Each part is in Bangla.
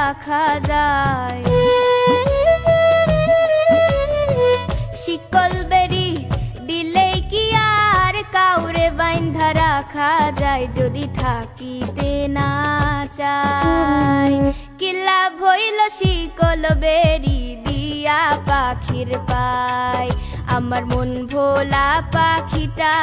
রাখা যায়। শিকল বেরি দিলেই কি আর কাউরে বাইন্ধা রাখা যায়, যদি থাকিতে না চায়। কি লাভ হইল শিকল বেরি দিয়া পাখির পায়, আমার মন ভোলা পাখিটা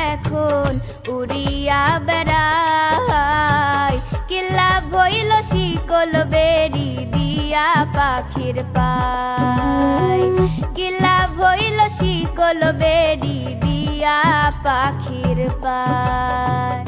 এখন উড়িয়া বেড়ায়। কি লাভ হইল শিকল বেরি দিয়া পাখির পায়, কি লাভ হইল শিকল বেরি দিয়া পাখির পায়।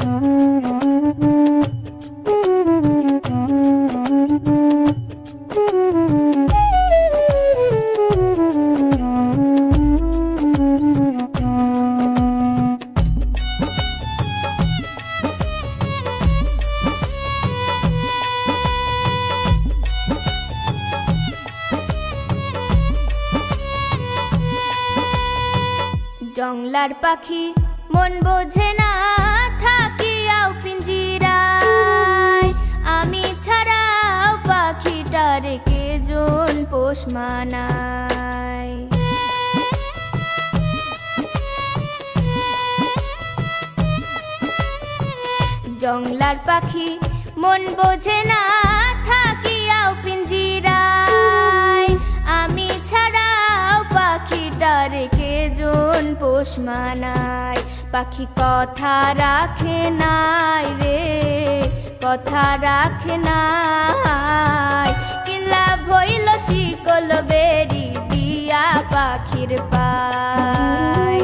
জংলার পাখি মন বোঝে না থাকিয়াও পিঞ্জিরায়, আমি ছাড়াও পাখিটারে কে জন পোষ মানায়। জংলার পাখি মন বোঝে না থাকিয়াও পিঞ্জিরায়, আমি ছাড়াও পাখিটারে কে জন পোষ মানায়। পাখি কথা রাখে নাই রে, কথা রাখে নাই। কি লাভ হইল শিকল বেরি দিয়া পাখির পায়,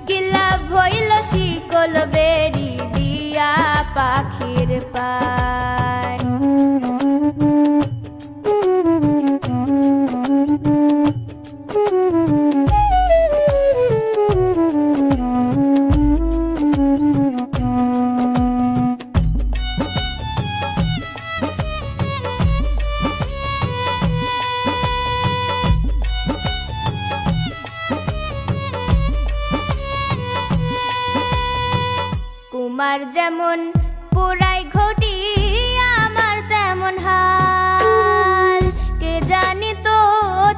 কি লাভ হইল শিকল বেরি দিয়া পাখির পায়। তোমার যেমন পুরাই ঘটি আমার তেমন হাল, কে জানি তো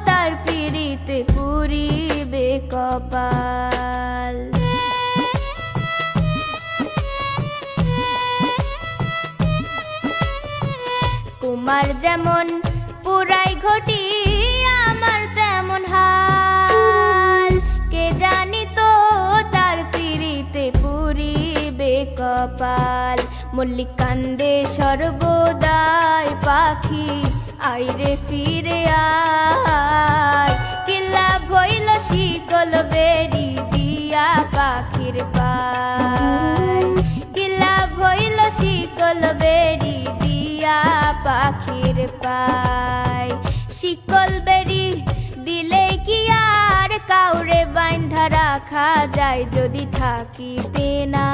তার পিড়িতে পুরিবে কপাল। তোমার যেমন পুরাই ঘটি আমার তেমন হাল, কে জানি তো তার পিড়িতে পুরিবে কপাল। মল্লিক কান্দে সর্বদাই পাখি আইরে ফিরে আয়, কি লাভ হইল শিকল বেরি দিয়া পাখির পায়, কি লাভ হইল শিকল বেরি দিয়া পাখির পায়। শিকল বেরি দিলে কি আর কাউরে বাইন্ধা রাখা যায়, যদি থাকিতে না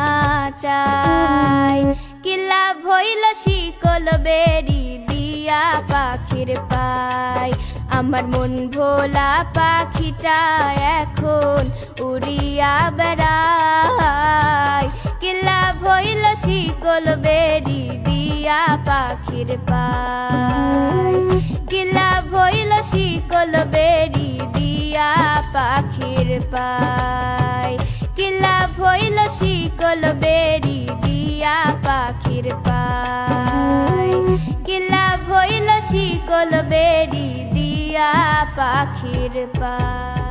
চায়। কি লাভ হইল শিকল বেরি দিয়া পাখির পায়, আমার মন ভোলা পাখিটা এখন উড়িয়া বেড়ায়। কি লাভ হইল শিকল বেরি দিয়া পাখির পায়, কি লাভ হইল শিকল বেরি দিয়া পাখির পায়, কি লাভ হইল শিকল বেরি দিয়া পাখির পায়, কি লাভ হইল শিকল বেরি দিয়া পাখির পায়।